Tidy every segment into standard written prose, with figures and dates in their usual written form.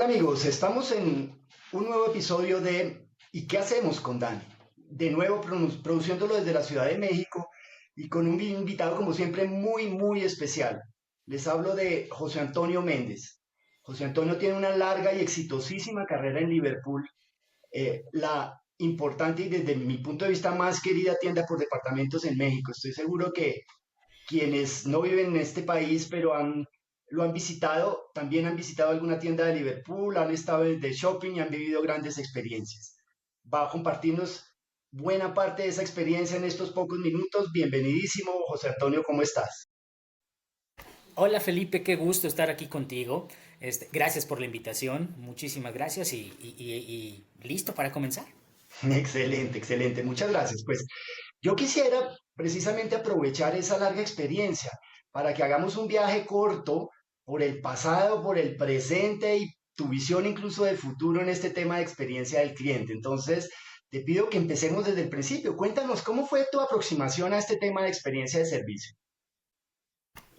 Amigos, estamos en un nuevo episodio de ¿Y qué hacemos con Dani? De nuevo produciéndolo desde la Ciudad de México y con un invitado como siempre muy especial. Les hablo de José Antonio Méndez. José Antonio tiene una larga y exitosísima carrera en Liverpool, la importante y desde mi punto de vista más querida tienda por departamentos en México. Estoy seguro que quienes no viven en este país, pero lo han visitado, también han visitado alguna tienda de Liverpool, han estado de shopping y han vivido grandes experiencias. Va a compartirnos buena parte de esa experiencia en estos pocos minutos. Bienvenidísimo, José Antonio, ¿cómo estás? Hola Felipe, qué gusto estar aquí contigo. Gracias por la invitación, muchísimas gracias y listo para comenzar. Excelente, excelente, muchas gracias. Pues yo quisiera precisamente aprovechar esa larga experiencia para que hagamos un viaje corto por el pasado, por el presente y tu visión incluso del futuro en este tema de experiencia del cliente. Entonces, te pido que empecemos desde el principio. Cuéntanos cómo fue tu aproximación a este tema de experiencia de servicio.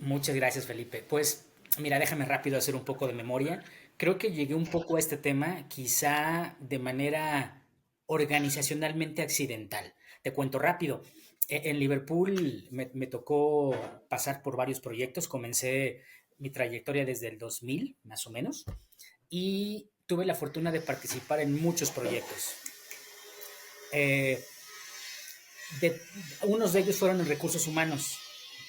Muchas gracias Felipe. Pues mira, déjame rápido hacer un poco de memoria. Creo que llegué un poco a este tema quizá de manera organizacionalmente accidental. Te cuento rápido. En Liverpool me tocó pasar por varios proyectos. Comencé mi trayectoria desde el 2000, más o menos, y tuve la fortuna de participar en muchos proyectos. Eh, de, Unos de ellos fueron en recursos humanos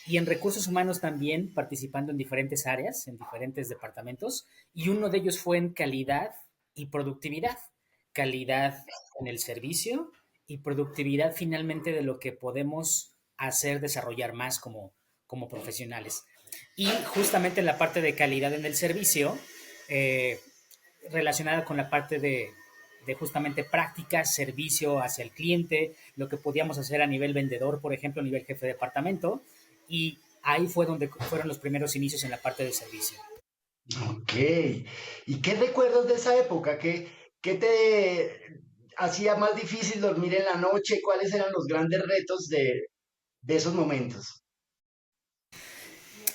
y en recursos humanos también participando en diferentes áreas, en diferentes departamentos, y uno de ellos fue en calidad y productividad. Calidad en el servicio y productividad finalmente de lo que podemos hacer, desarrollar más como profesionales. Y justamente en la parte de calidad en el servicio, eh, relacionada con la parte de justamente práctica, servicio hacia el cliente, lo que podíamos hacer a nivel vendedor, por ejemplo, a nivel jefe de departamento, y ahí fue donde fueron los primeros inicios en la parte de servicio. Ok. ¿Y qué recuerdas de esa época? ¿Qué te hacía más difícil dormir en la noche? ¿Cuáles eran los grandes retos de esos momentos?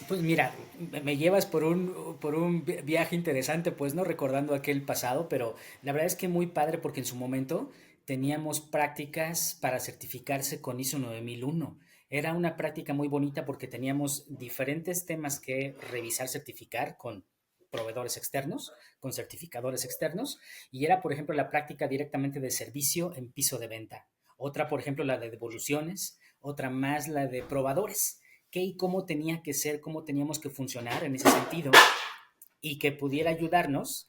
Pues mira, me llevas por un viaje interesante, pues, ¿no? Recordando aquel pasado, pero la verdad es que muy padre porque en su momento teníamos prácticas para certificarse con ISO 9001. Era una práctica muy bonita porque teníamos diferentes temas que revisar, certificar con proveedores externos, con certificadores externos, y era, por ejemplo, la práctica directamente de servicio en piso de venta. Otra, por ejemplo, la de devoluciones, otra más la de probadores qué y cómo tenía que ser, cómo teníamos que funcionar en ese sentido y que pudiera ayudarnos,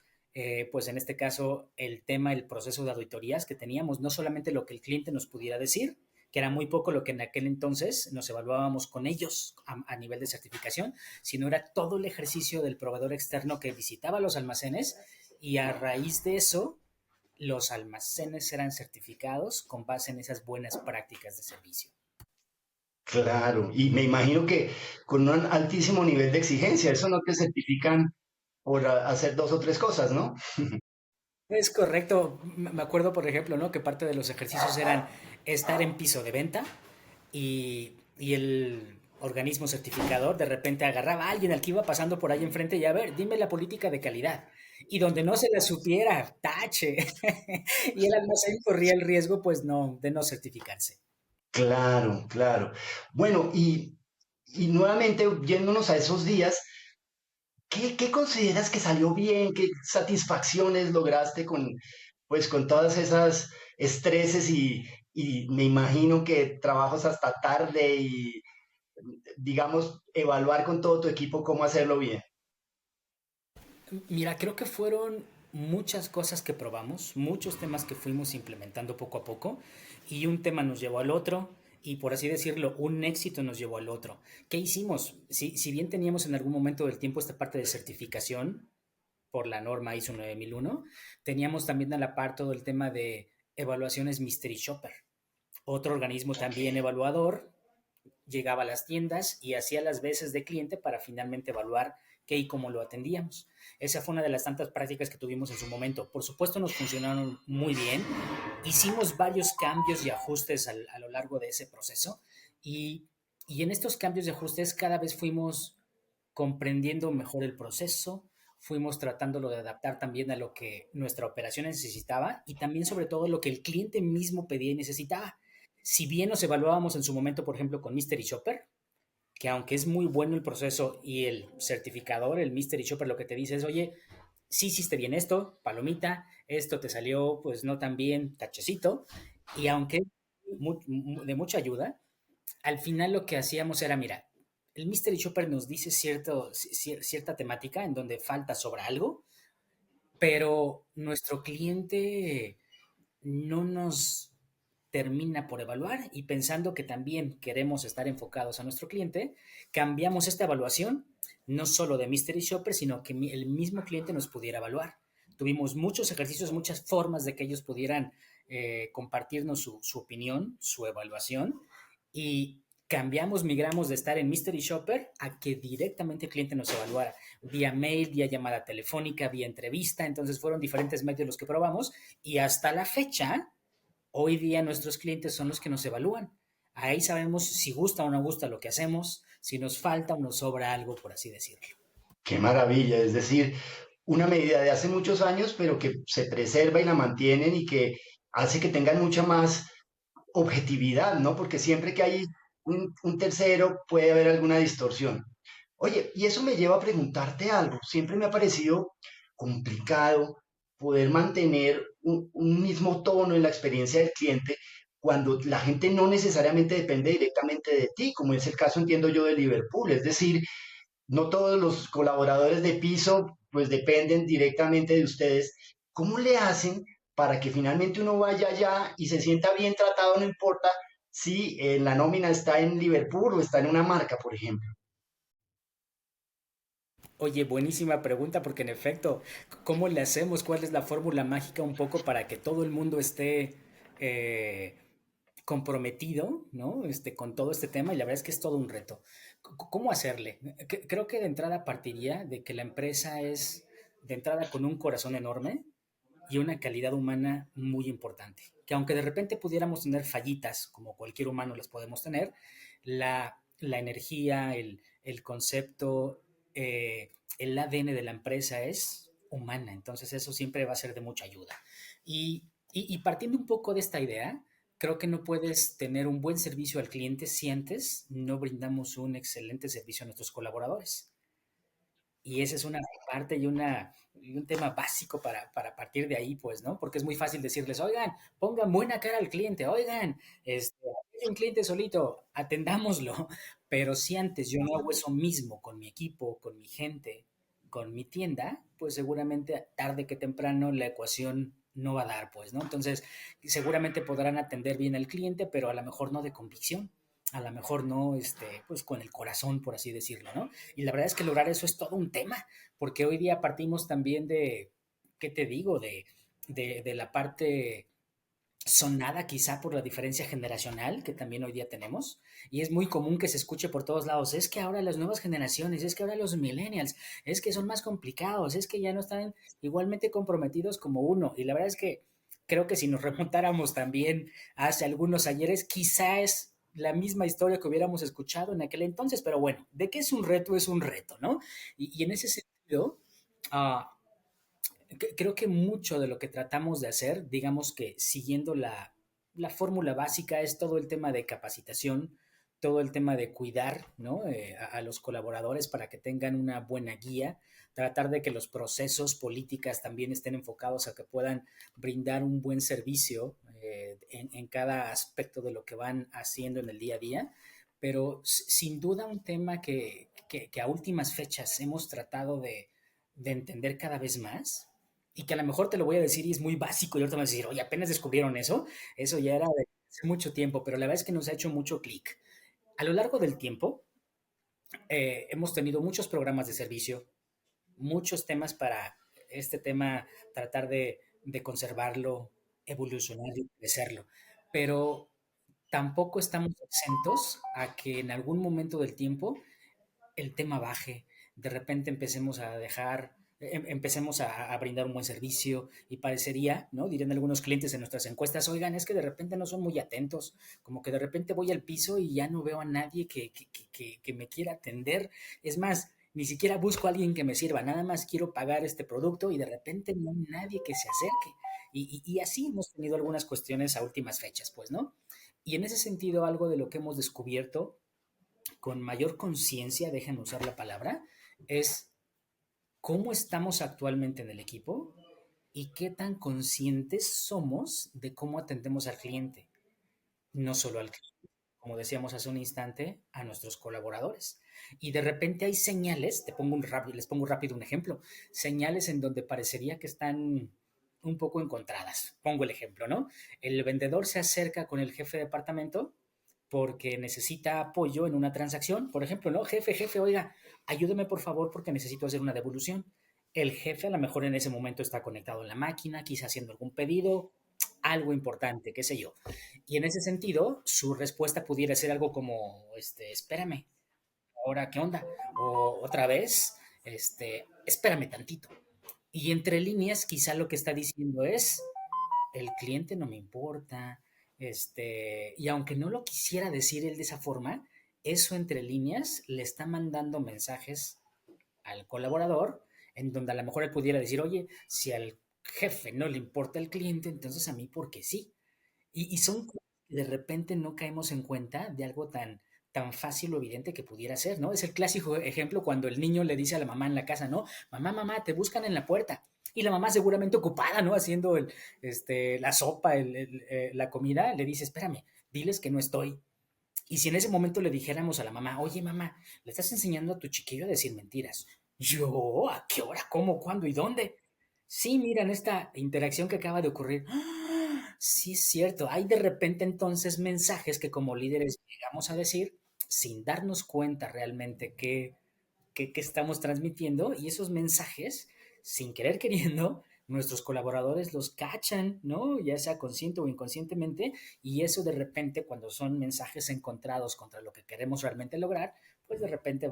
pues en este caso, el tema, el proceso de auditorías que teníamos, no solamente lo que el cliente nos pudiera decir, que era muy poco lo que en aquel entonces nos evaluábamos con ellos a nivel de certificación, sino era todo el ejercicio del proveedor externo que visitaba los almacenes y a raíz de eso los almacenes eran certificados con base en esas buenas prácticas de servicio. Claro, y me imagino que con un altísimo nivel de exigencia, eso no te certifican por hacer dos o tres cosas, ¿no? Es correcto. Me acuerdo, por ejemplo, ¿no? Que parte de los ejercicios eran estar en piso de venta y el organismo certificador de repente agarraba a alguien al que iba pasando por ahí enfrente y a ver, dime la política de calidad. Y donde no se la supiera, tache. Y el almacén corría el riesgo, pues no, de no certificarse. Claro, claro. Bueno, y nuevamente yéndonos a esos días, ¿qué consideras que salió bien? ¿Qué satisfacciones lograste pues, con todas esas estreses y me imagino que trabajas hasta tarde y, digamos, evaluar con todo tu equipo cómo hacerlo bien? Mira, creo que fueron muchas cosas que probamos, muchos temas que fuimos implementando poco a poco y un tema nos llevó al otro y por así decirlo, un éxito nos llevó al otro. ¿Qué hicimos? Si bien teníamos en algún momento del tiempo esta parte de certificación por la norma ISO 9001, teníamos también a la par todo el tema de evaluaciones Mystery Shopper, otro organismo también evaluador llegaba a las tiendas y hacía las veces de cliente para finalmente evaluar qué y cómo lo atendíamos. Esa fue una de las tantas prácticas que tuvimos en su momento. Por supuesto nos funcionaron muy bien. Hicimos varios cambios y ajustes a lo largo de ese proceso y en estos cambios y ajustes cada vez fuimos comprendiendo mejor el proceso, fuimos tratándolo de adaptar también a lo que nuestra operación necesitaba y también sobre todo lo que el cliente mismo pedía y necesitaba. Si bien nos evaluábamos en su momento, por ejemplo, con Mystery Shopper, que aunque es muy bueno el proceso y el certificador, el Mystery Shopper, lo que te dice es, oye, sí hiciste bien esto, palomita, esto te salió pues no tan bien, tachecito, y aunque de mucha ayuda, al final lo que hacíamos era, mira, el Mystery Shopper nos dice cierta temática en donde falta sobre algo, pero nuestro cliente no nos termina por evaluar y pensando que también queremos estar enfocados a nuestro cliente, cambiamos esta evaluación no solo de Mystery Shopper, sino que el mismo cliente nos pudiera evaluar. Tuvimos muchos ejercicios, muchas formas de que ellos pudieran compartirnos su opinión, su evaluación y cambiamos, migramos de estar en Mystery Shopper a que directamente el cliente nos evaluara vía mail, vía llamada telefónica, vía entrevista. Entonces fueron diferentes medios los que probamos y hasta la fecha hoy día nuestros clientes son los que nos evalúan. Ahí sabemos si gusta o no gusta lo que hacemos, si nos falta o nos sobra algo, por así decirlo. Qué maravilla, es decir, una medida de hace muchos años, pero que se preserva y la mantienen y que hace que tengan mucha más objetividad, ¿no? Porque siempre que hay un tercero puede haber alguna distorsión. Oye, y eso me lleva a preguntarte algo. Siempre me ha parecido complicado poder mantener un mismo tono en la experiencia del cliente cuando la gente no necesariamente depende directamente de ti, como es el caso, entiendo yo, de Liverpool. Es decir, no todos los colaboradores de piso pues dependen directamente de ustedes. ¿Cómo le hacen para que finalmente uno vaya allá y se sienta bien tratado, no importa si la nómina está en Liverpool o está en una marca, por ejemplo? Oye, buenísima pregunta porque en efecto, ¿cómo le hacemos? ¿Cuál es la fórmula mágica un poco para que todo el mundo esté eh, comprometido, ¿no? Con todo este tema y la verdad es que es todo un reto. ¿Cómo hacerle? Creo que de entrada partiría de que la empresa es de entrada con un corazón enorme y una calidad humana muy importante. Que aunque de repente pudiéramos tener fallitas, como cualquier humano las podemos tener, la energía, el concepto, el ADN de la empresa es humana. Entonces eso siempre va a ser de mucha ayuda. Y partiendo un poco de esta idea, creo que no puedes tener un buen servicio al cliente si antes no brindamos un excelente servicio a nuestros colaboradores. Y esa es una parte y un tema básico para partir de ahí, pues, ¿no? Porque es muy fácil decirles, oigan, pongan buena cara al cliente, oigan, hay un cliente solito, atendámoslo. Pero si antes yo no hago eso mismo con mi equipo, con mi gente, con mi tienda, pues seguramente tarde que temprano la ecuación no va a dar, pues, ¿no? Entonces, seguramente podrán atender bien al cliente, pero a lo mejor no de convicción, a lo mejor no, pues con el corazón, por así decirlo, ¿no? Y la verdad es que lograr eso es todo un tema, porque hoy día partimos también de, ¿qué te digo? De la parte sonada quizá por la diferencia generacional que también hoy día tenemos. Y es muy común que se escuche por todos lados, es que ahora las nuevas generaciones, es que ahora los millennials, es que son más complicados, es que ya no están igualmente comprometidos como uno. Y la verdad es que creo que si nos remontáramos también hace algunos ayeres, quizá es la misma historia que hubiéramos escuchado en aquel entonces, pero bueno, de que es un reto, ¿no? Y en ese sentido, uh, creo que mucho de lo que tratamos de hacer, digamos que siguiendo la fórmula básica, es todo el tema de capacitación, todo el tema de cuidar, ¿no? A los colaboradores para que tengan una buena guía, tratar de que los procesos políticas también estén enfocados a que puedan brindar un buen servicio en cada aspecto de lo que van haciendo en el día a día. Pero sin duda un tema que a últimas fechas hemos tratado de entender cada vez más y que a lo mejor te lo voy a decir y es muy básico y ahorita me vas a decir, oye, apenas descubrieron eso ya era de hace mucho tiempo, pero la verdad es que nos ha hecho mucho clic. A lo largo del tiempo hemos tenido muchos programas de servicio, muchos temas para este tema, tratar de conservarlo, evolucionar y crecerlo, pero tampoco estamos exentos a que en algún momento del tiempo el tema baje, de repente empecemos a dejar, empecemos a brindar un buen servicio y parecería, ¿no? Dirían algunos clientes en nuestras encuestas, oigan, es que de repente no son muy atentos, como que de repente voy al piso y ya no veo a nadie que me quiera atender. Es más, ni siquiera busco a alguien que me sirva, nada más quiero pagar este producto y de repente no hay nadie que se acerque. Y así hemos tenido algunas cuestiones a últimas fechas, pues, ¿no? Y en ese sentido, algo de lo que hemos descubierto con mayor conciencia, déjenme usar la palabra, es cómo estamos actualmente en el equipo y qué tan conscientes somos de cómo atendemos al cliente, no solo al cliente, como decíamos hace un instante, a nuestros colaboradores. Y de repente hay señales, les pongo rápido un ejemplo, señales en donde parecería que están un poco encontradas. Pongo el ejemplo, ¿no? El vendedor se acerca con el jefe de departamento porque necesita apoyo en una transacción, por ejemplo, ¿no? Jefe, oiga, ayúdeme por favor porque necesito hacer una devolución. El jefe a lo mejor en ese momento está conectado en la máquina, quizá haciendo algún pedido, algo importante, qué sé yo. Y en ese sentido, su respuesta pudiera ser algo como, espérame, ahora, ¿qué onda? O otra vez, espérame tantito. Y entre líneas, quizá lo que está diciendo es, el cliente no me importa, y aunque no lo quisiera decir él de esa forma, eso entre líneas le está mandando mensajes al colaborador en donde a lo mejor él pudiera decir, oye, si al jefe no le importa el cliente, entonces a mí, ¿por qué sí? Y son cosas que de repente no caemos en cuenta de algo tan fácil o evidente que pudiera ser, ¿no? Es el clásico ejemplo cuando el niño le dice a la mamá en la casa, ¿no? Mamá, te buscan en la puerta. Y la mamá seguramente ocupada, ¿no? Haciendo la sopa, la comida, le dice, espérame, diles que no estoy. Y si en ese momento le dijéramos a la mamá, oye mamá, le estás enseñando a tu chiquillo a decir mentiras. ¿Yo? ¿A qué hora? ¿Cómo? ¿Cuándo? ¿Y dónde? Sí, mira, en esta interacción que acaba de ocurrir. ¡Ah! Sí, es cierto. Hay de repente entonces mensajes que como líderes llegamos a decir sin darnos cuenta realmente que estamos transmitiendo y esos mensajes, sin querer queriendo, nuestros colaboradores los cachan, ¿no? Ya sea consciente o inconscientemente, y eso de repente, cuando son mensajes encontrados contra lo que queremos realmente lograr, pues de repente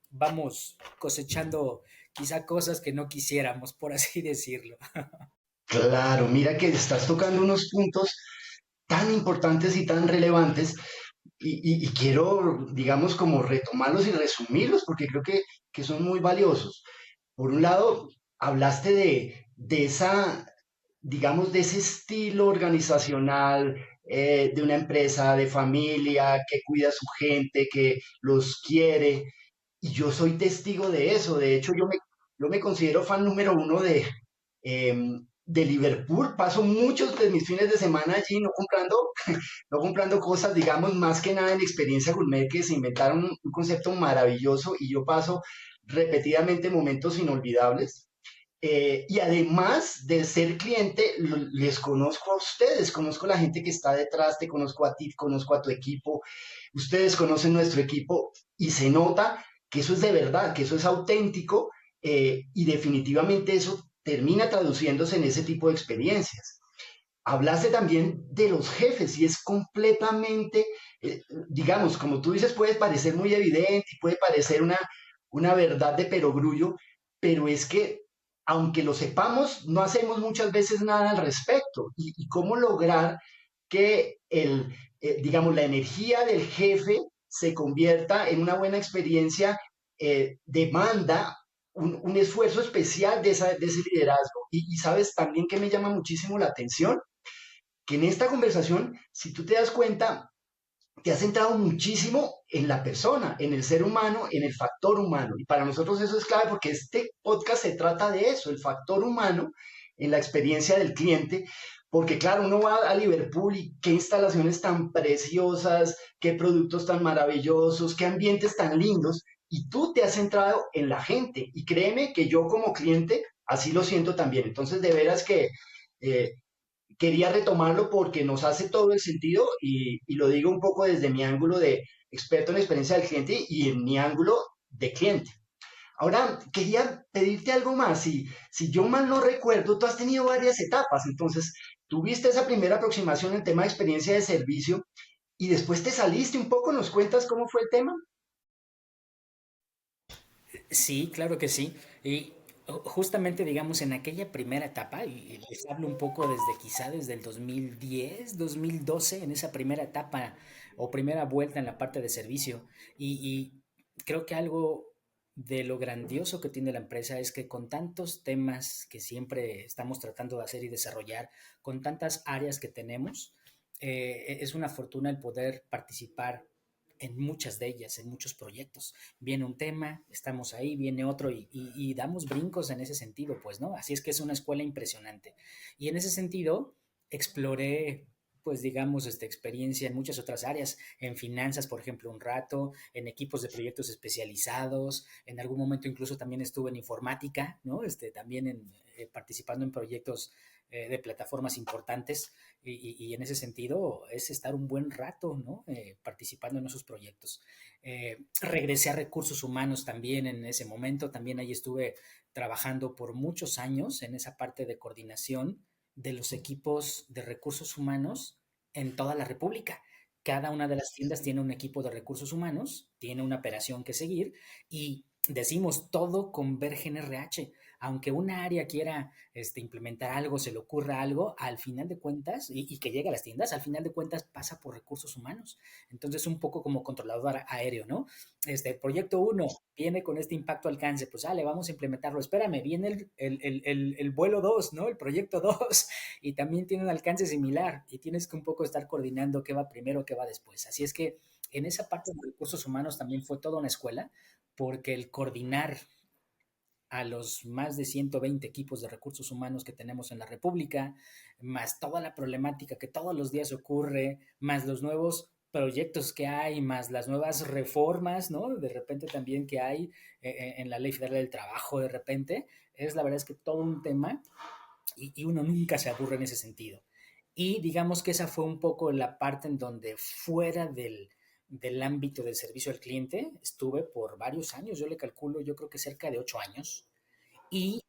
vamos cosechando quizá cosas que no quisiéramos, por así decirlo. Claro, mira que estás tocando unos puntos tan importantes y tan relevantes y quiero, digamos, como retomarlos y resumirlos porque creo que son muy valiosos. Por un lado, hablaste de esa, digamos, de ese estilo organizacional de una empresa, de familia, que cuida a su gente, que los quiere. Y yo soy testigo de eso. De hecho, yo me considero fan número uno de Liverpool. Paso muchos de mis fines de semana allí no comprando cosas, digamos, más que nada en experiencia gourmet, que se inventaron un concepto maravilloso y yo paso repetidamente momentos inolvidables. Y además de ser cliente, les conozco a ustedes, conozco a la gente que está detrás, te conozco a ti, conozco a tu equipo, ustedes conocen nuestro equipo y se nota que eso es de verdad, que eso es auténtico y definitivamente eso termina traduciéndose en ese tipo de experiencias. Hablaste también de los jefes y es completamente, eh, digamos, como tú dices, puede parecer muy evidente y puede parecer una verdad de perogrullo, pero es que aunque lo sepamos, no hacemos muchas veces nada al respecto. Y cómo lograr que digamos, la energía del jefe se convierta en una buena experiencia, demanda un esfuerzo especial de ese liderazgo. Y sabes también que me llama muchísimo la atención que en esta conversación, si tú te das cuenta, te has centrado muchísimo en la persona, en el ser humano, en el factor humano. Y para nosotros eso es clave porque este podcast se trata de eso, el factor humano en la experiencia del cliente. Porque claro, uno va a Liverpool y qué instalaciones tan preciosas, qué productos tan maravillosos, qué ambientes tan lindos. Y tú te has centrado en la gente. Y créeme que yo como cliente así lo siento también. Entonces, de veras que quería retomarlo porque nos hace todo el sentido y lo digo un poco desde mi ángulo de experto en experiencia del cliente y en mi ángulo de cliente. Ahora, quería pedirte algo más. Si yo mal no recuerdo, tú has tenido varias etapas. Entonces, tuviste esa primera aproximación en tema de experiencia de servicio y después te saliste un poco. ¿Nos cuentas cómo fue el tema? Sí, claro que sí. Y justamente, digamos, en aquella primera etapa, y les hablo un poco desde el 2010, 2012, en esa primera etapa o primera vuelta en la parte de servicio, y creo que algo de lo grandioso que tiene la empresa es que con tantos temas que siempre estamos tratando de hacer y desarrollar, con tantas áreas que tenemos, es una fortuna el poder participar en muchas de ellas, en muchos proyectos. Viene un tema, estamos ahí, viene otro y damos brincos en ese sentido, pues, ¿no? Así es que es una escuela impresionante. Y en ese sentido, exploré pues digamos, experiencia en muchas otras áreas, en finanzas, por ejemplo, un rato, en equipos de proyectos especializados, en algún momento incluso también estuve en informática, ¿no? También participando en proyectos de plataformas importantes y, en ese sentido es estar un buen rato, ¿no? Participando en esos proyectos. Regresé a recursos humanos también en ese momento, también ahí estuve trabajando por muchos años en esa parte de coordinación de los equipos de recursos humanos en toda la República. Cada una de las tiendas tiene un equipo de recursos humanos, tiene una operación que seguir y decimos todo converge en RH. Aunque una área quiera implementar algo, se le ocurra algo, al final de cuentas, y que llegue a las tiendas, al final de cuentas pasa por recursos humanos. Entonces, un poco como controlador aéreo, ¿no? Proyecto uno viene con este impacto alcance, pues, le vamos a implementarlo. Espérame, viene el vuelo 2, ¿no? El proyecto 2 y también tiene un alcance similar y tienes que un poco estar coordinando qué va primero, qué va después. Así es que en esa parte de recursos humanos también fue toda una escuela, porque el coordinar a los más de 120 equipos de recursos humanos que tenemos en la República, más toda la problemática que todos los días ocurre, más los nuevos proyectos que hay, más las nuevas reformas, ¿no? De repente también que hay en la Ley Federal del Trabajo, de repente, es la verdad es que todo un tema y uno nunca se aburre en ese sentido. Y digamos que esa fue un poco la parte en donde fuera del ámbito del servicio al cliente estuve por varios años, yo le calculo, yo creo que cerca de 8 años. Y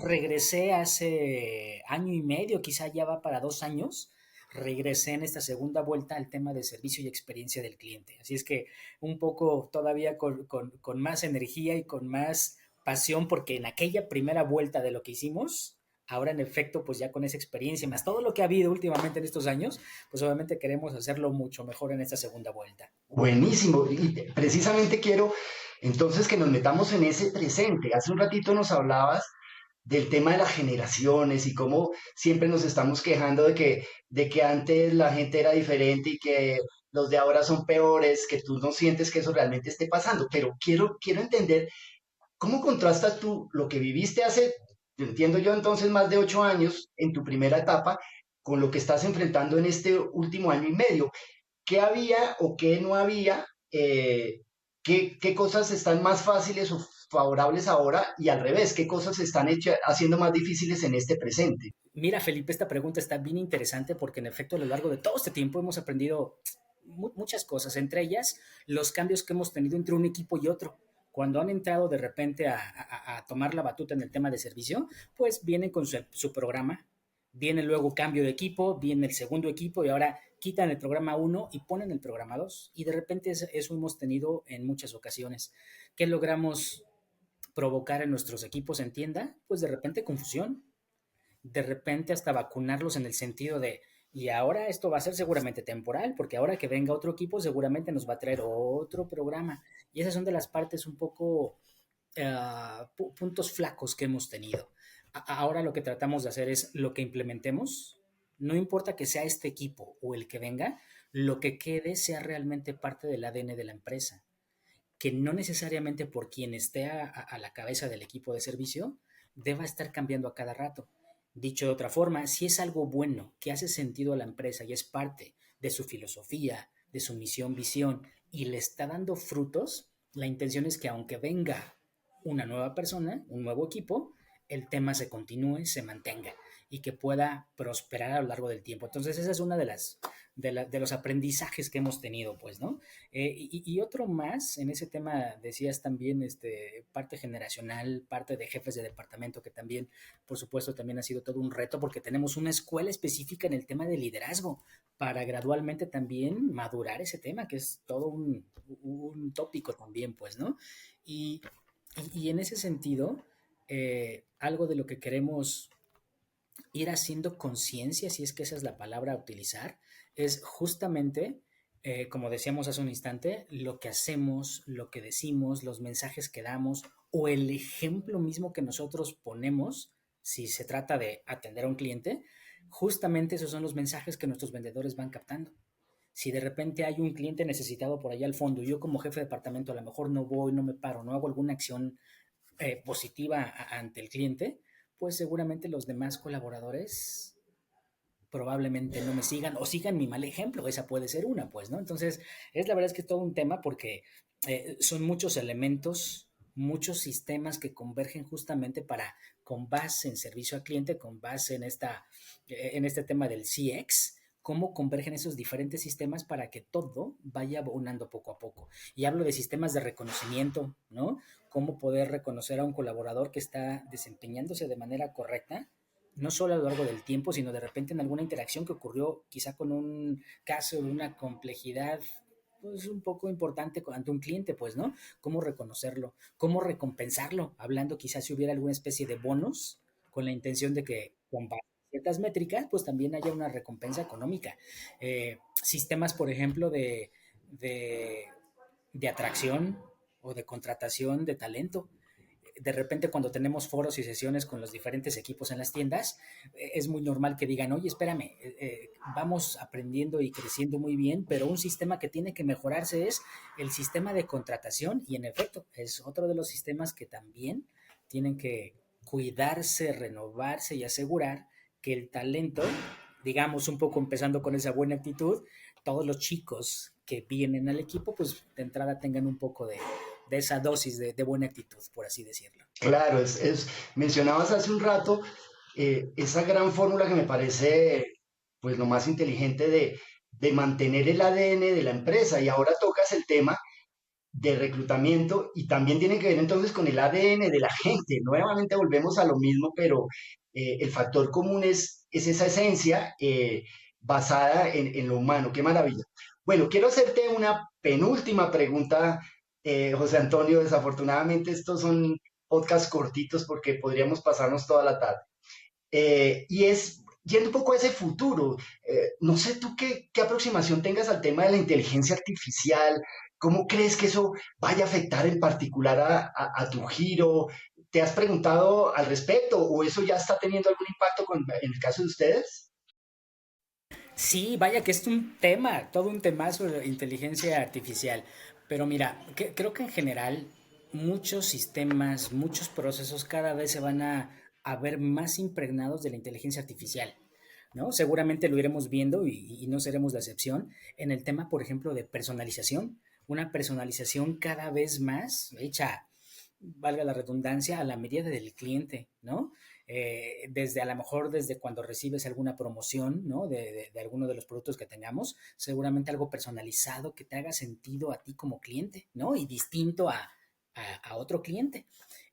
regresé hace año y medio, quizá ya va para 2 años, regresé en esta segunda vuelta al tema de servicio y experiencia del cliente. Así es que un poco todavía con más energía y con más pasión, porque en aquella primera vuelta de lo que hicimos, ahora en efecto, pues ya con esa experiencia, más todo lo que ha habido últimamente en estos años, pues obviamente queremos hacerlo mucho mejor en esta segunda vuelta. Buenísimo. Y precisamente quiero entonces que nos metamos en ese presente. Hace un ratito nos hablabas del tema de las generaciones y cómo siempre nos estamos quejando de que antes la gente era diferente y que los de ahora son peores, que tú no sientes que eso realmente esté pasando. Pero quiero entender cómo contrastas tú lo que viviste hace, entiendo yo entonces, más de 8 años en tu primera etapa con lo que estás enfrentando en este último año y medio. ¿Qué había o qué no había? ¿Qué cosas están más fáciles o favorables ahora? Y al revés, ¿qué cosas se están haciendo más difíciles en este presente? Mira, Felipe, esta pregunta está bien interesante porque en efecto a lo largo de todo este tiempo hemos aprendido muchas cosas, entre ellas los cambios que hemos tenido entre un equipo y otro. Cuando han entrado de repente a tomar la batuta en el tema de servicio, pues vienen con su programa, viene luego cambio de equipo, viene el segundo equipo y ahora quitan el programa uno y ponen el programa 2. Y de repente eso hemos tenido en muchas ocasiones. ¿Qué logramos provocar en nuestros equipos en tienda? Pues de repente confusión, de repente hasta vacunarlos en el sentido de, y ahora esto va a ser seguramente temporal, porque ahora que venga otro equipo seguramente nos va a traer otro programa. Y esas son de las partes un poco puntos flacos que hemos tenido. Ahora lo que tratamos de hacer es lo que implementemos, no importa que sea este equipo o el que venga, lo que quede sea realmente parte del ADN de la empresa, que no necesariamente por quien esté a la cabeza del equipo de servicio deba estar cambiando a cada rato. Dicho de otra forma, si es algo bueno que hace sentido a la empresa y es parte de su filosofía, de su misión, visión y le está dando frutos, la intención es que aunque venga una nueva persona, un nuevo equipo, el tema se continúe, se mantenga y que pueda prosperar a lo largo del tiempo. Entonces, esa es una de los aprendizajes que hemos tenido, pues, ¿no? Y otro más, en ese tema decías también, parte generacional, parte de jefes de departamento, que también, por supuesto, también ha sido todo un reto porque tenemos una escuela específica en el tema de liderazgo para gradualmente también madurar ese tema, que es todo un tópico también, pues, ¿no? Y, y en ese sentido, algo de lo que queremos ir haciendo conciencia, si es que esa es la palabra a utilizar, es justamente como decíamos hace un instante, lo que hacemos, lo que decimos, los mensajes que damos o el ejemplo mismo que nosotros ponemos, si se trata de atender a un cliente, justamente esos son los mensajes que nuestros vendedores van captando. Si de repente hay un cliente necesitado por allá al fondo y yo como jefe de departamento a lo mejor no voy, no me paro, no hago alguna acción positiva ante el cliente, pues seguramente los demás colaboradores probablemente no me sigan o sigan mi mal ejemplo. Esa puede ser una, pues, ¿no? Entonces, la verdad es que es todo un tema porque son muchos elementos, muchos sistemas que convergen justamente para, con base en servicio al cliente, con base en este tema del CX, cómo convergen esos diferentes sistemas para que todo vaya abonando poco a poco. Y hablo de sistemas de reconocimiento, ¿no? Cómo poder reconocer a un colaborador que está desempeñándose de manera correcta no solo a lo largo del tiempo, sino de repente en alguna interacción que ocurrió quizá con un caso de una complejidad pues un poco importante ante un cliente, pues, ¿no? ¿Cómo reconocerlo? ¿Cómo recompensarlo? Hablando quizás si hubiera alguna especie de bonos con la intención de que con ciertas métricas, pues también haya una recompensa económica. Sistemas, por ejemplo, de, de atracción o de contratación de talento de repente cuando tenemos foros y sesiones con los diferentes equipos en las tiendas, es muy normal que digan, oye, espérame, vamos aprendiendo y creciendo muy bien, pero un sistema que tiene que mejorarse es el sistema de contratación y en efecto es otro de los sistemas que también tienen que cuidarse, renovarse y asegurar que el talento, digamos un poco empezando con esa buena actitud, todos los chicos que vienen al equipo, pues de entrada tengan un poco de esa dosis de buena actitud, por así decirlo. Claro, mencionabas hace un rato esa gran fórmula que me parece pues lo más inteligente de mantener el ADN de la empresa y ahora tocas el tema de reclutamiento y también tiene que ver entonces con el ADN de la gente. Nuevamente volvemos a lo mismo, pero el factor común es esa esencia basada en lo humano. Qué maravilla. Bueno, quiero hacerte una penúltima pregunta, José Antonio. Desafortunadamente estos son podcasts cortitos porque podríamos pasarnos toda la tarde. Y es, yendo un poco a ese futuro, no sé tú qué aproximación tengas al tema de la inteligencia artificial, cómo crees que eso vaya a afectar en particular a tu giro. ¿Te has preguntado al respecto o eso ya está teniendo algún impacto en el caso de ustedes? Sí, vaya que es un tema, todo un temazo de inteligencia artificial. Pero mira, creo que en general muchos sistemas, muchos procesos cada vez se van a ver más impregnados de la inteligencia artificial, ¿no? Seguramente lo iremos viendo y no seremos la excepción en el tema, por ejemplo, de personalización. Una personalización cada vez más hecha, valga la redundancia, a la medida del cliente, ¿no? Desde a lo mejor desde cuando recibes alguna promoción, ¿no? De alguno de los productos que tengamos, seguramente algo personalizado que te haga sentido a ti como cliente, ¿no? Y distinto a otro cliente.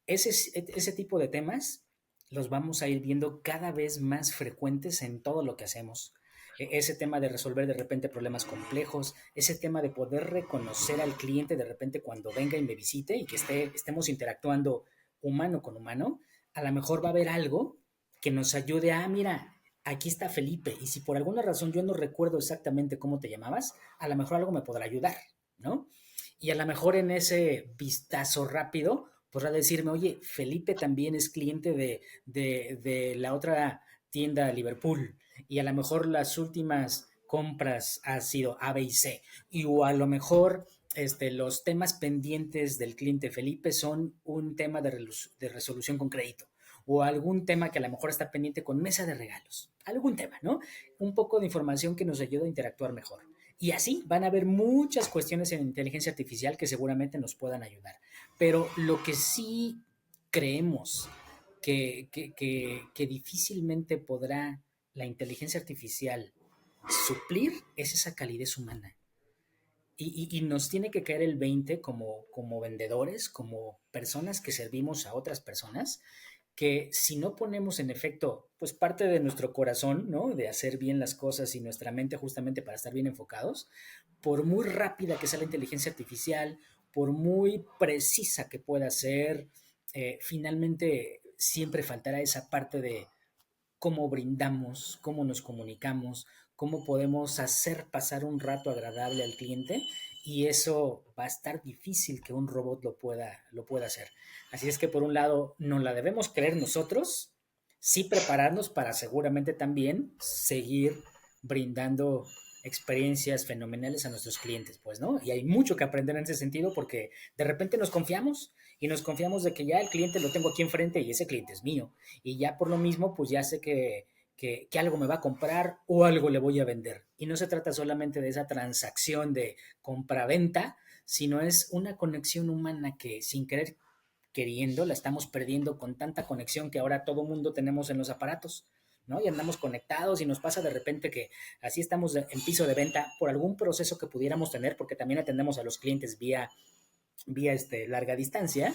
Ese tipo de temas los vamos a ir viendo cada vez más frecuentes en todo lo que hacemos. Ese tema de resolver de repente problemas complejos, ese tema de poder reconocer al cliente de repente cuando venga y me visite y que estemos interactuando humano con humano, a lo mejor va a haber algo que nos ayude a, mira, aquí está Felipe, y si por alguna razón yo no recuerdo exactamente cómo te llamabas, a lo mejor algo me podrá ayudar, ¿no? Y a lo mejor en ese vistazo rápido podrá decirme, oye, Felipe también es cliente de la otra tienda Liverpool y a lo mejor las últimas compras han sido A, B y C. Y o a lo mejor los temas pendientes del cliente Felipe son un tema de resolución con crédito o algún tema que a lo mejor está pendiente con mesa de regalos. Algún tema, ¿no? Un poco de información que nos ayuda a interactuar mejor. Y así van a haber muchas cuestiones en inteligencia artificial que seguramente nos puedan ayudar. Pero lo que sí creemos que difícilmente podrá la inteligencia artificial suplir es esa calidez humana. Y nos tiene que caer el 20 como vendedores, como personas que servimos a otras personas, que si no ponemos en efecto, pues parte de nuestro corazón, ¿no? De hacer bien las cosas y nuestra mente justamente para estar bien enfocados, por muy rápida que sea la inteligencia artificial, por muy precisa que pueda ser, finalmente siempre faltará esa parte de cómo brindamos, cómo nos comunicamos, cómo podemos hacer pasar un rato agradable al cliente, y eso va a estar difícil que un robot lo pueda hacer. Así es que por un lado nos la debemos creer nosotros, sí prepararnos para seguramente también seguir brindando experiencias fenomenales a nuestros clientes, pues, ¿no? Y hay mucho que aprender en ese sentido porque de repente nos confiamos y nos confiamos de que ya el cliente lo tengo aquí enfrente y ese cliente es mío. Y ya por lo mismo, pues ya sé que algo me va a comprar o algo le voy a vender. Y no se trata solamente de esa transacción de compra-venta, sino es una conexión humana que sin querer queriendo la estamos perdiendo con tanta conexión que ahora todo mundo tenemos en los aparatos, ¿no? Y andamos conectados y nos pasa de repente que así estamos en piso de venta por algún proceso que pudiéramos tener, porque también atendemos a los clientes vía larga distancia,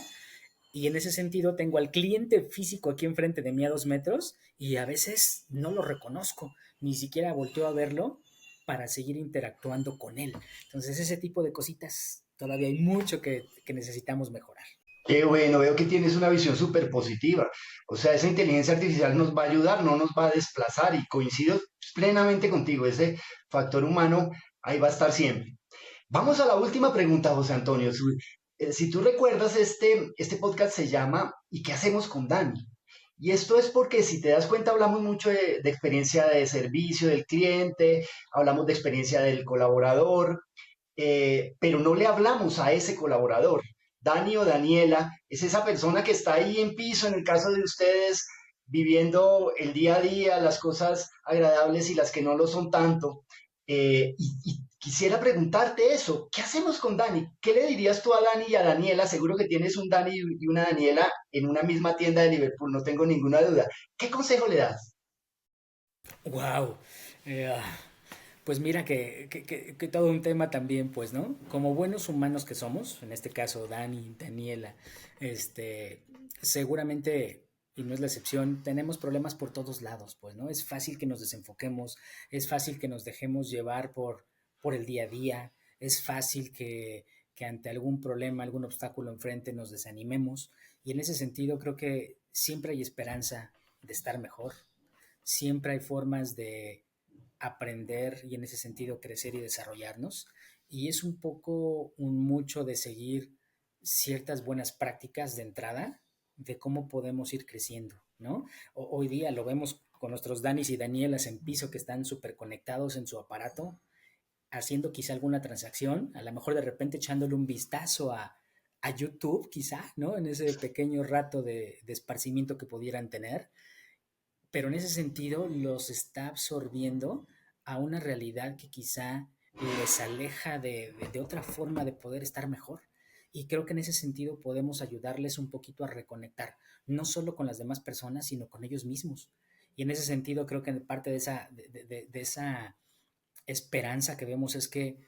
y en ese sentido tengo al cliente físico aquí enfrente de mí a 2 metros y a veces no lo reconozco, ni siquiera volteo a verlo para seguir interactuando con él. Entonces ese tipo de cositas todavía hay mucho que necesitamos mejorar. Qué bueno, veo que tienes una visión súper positiva. O sea, esa inteligencia artificial nos va a ayudar, no nos va a desplazar y coincido plenamente contigo. Ese factor humano ahí va a estar siempre. Vamos a la última pregunta, José Antonio. Si tú recuerdas, este podcast se llama ¿Y qué hacemos con Dani? Y esto es porque si te das cuenta hablamos mucho de experiencia de servicio del cliente, hablamos de experiencia del colaborador, pero no le hablamos a ese colaborador. Dani o Daniela es esa persona que está ahí en piso, en el caso de ustedes, viviendo el día a día, las cosas agradables y las que no lo son tanto. Y quisiera preguntarte eso, ¿qué hacemos con Dani? ¿Qué le dirías tú a Dani y a Daniela? Seguro que tienes un Dani y una Daniela en una misma tienda de Liverpool, no tengo ninguna duda. ¿Qué consejo le das? ¡Wow! Eh, pues mira que todo un tema también, pues, ¿no? Como buenos humanos que somos, en este caso Dani, Daniela, este, seguramente, y no es la excepción, tenemos problemas por todos lados, pues, ¿no? Es fácil que nos desenfoquemos, es fácil que nos dejemos llevar por el día a día, es fácil que ante algún problema, algún obstáculo enfrente nos desanimemos, y en ese sentido creo que siempre hay esperanza de estar mejor, siempre hay formas de aprender y en ese sentido crecer y desarrollarnos. Y es un poco un mucho de seguir ciertas buenas prácticas de entrada de cómo podemos ir creciendo, ¿no? Hoy día lo vemos con nuestros Danis y Danielas en piso que están súper conectados en su aparato, haciendo quizá alguna transacción, a lo mejor de repente echándole un vistazo a YouTube, quizá, ¿no? En ese pequeño rato de esparcimiento que pudieran tener, pero en ese sentido los está absorbiendo a una realidad que quizá les aleja de otra forma de poder estar mejor. Y creo que en ese sentido podemos ayudarles un poquito a reconectar, no solo con las demás personas, sino con ellos mismos. Y en ese sentido creo que parte de esa esperanza que vemos es que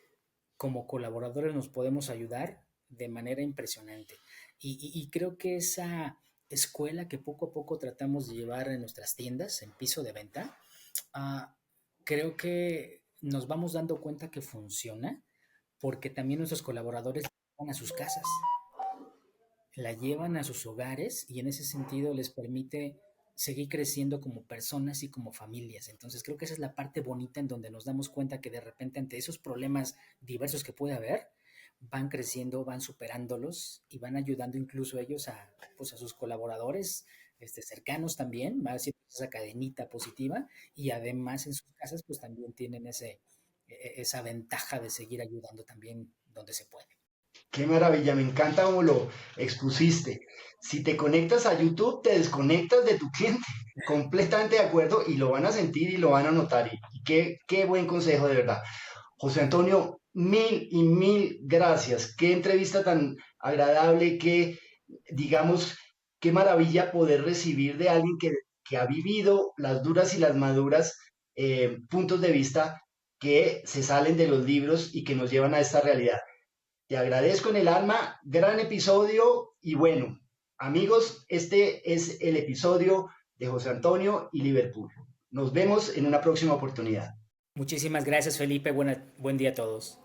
como colaboradores nos podemos ayudar de manera impresionante. Y creo que esa escuela que poco a poco tratamos de llevar en nuestras tiendas, en piso de venta, uh, creo que nos vamos dando cuenta que funciona porque también nuestros colaboradores van a sus casas, la llevan a sus hogares y en ese sentido les permite seguir creciendo como personas y como familias. Entonces creo que esa es la parte bonita en donde nos damos cuenta que de repente ante esos problemas diversos que puede haber, van creciendo, van superándolos y van ayudando incluso ellos pues a sus colaboradores cercanos también, va haciendo esa cadenita positiva y además en sus casas pues también tienen esa ventaja de seguir ayudando también donde se puede. Qué maravilla, me encanta cómo lo expusiste. Si te conectas a YouTube, te desconectas de tu cliente. Completamente de acuerdo y lo van a sentir y lo van a notar. Y qué buen consejo, de verdad. José Antonio, mil y mil gracias. Qué entrevista tan agradable, digamos, qué maravilla poder recibir de alguien que ha vivido las duras y las maduras puntos de vista que se salen de los libros y que nos llevan a esta realidad. Te agradezco en el alma, gran episodio y bueno, amigos, este es el episodio de José Antonio y Liverpool. Nos vemos en una próxima oportunidad. Muchísimas gracias, Felipe. Buen día a todos.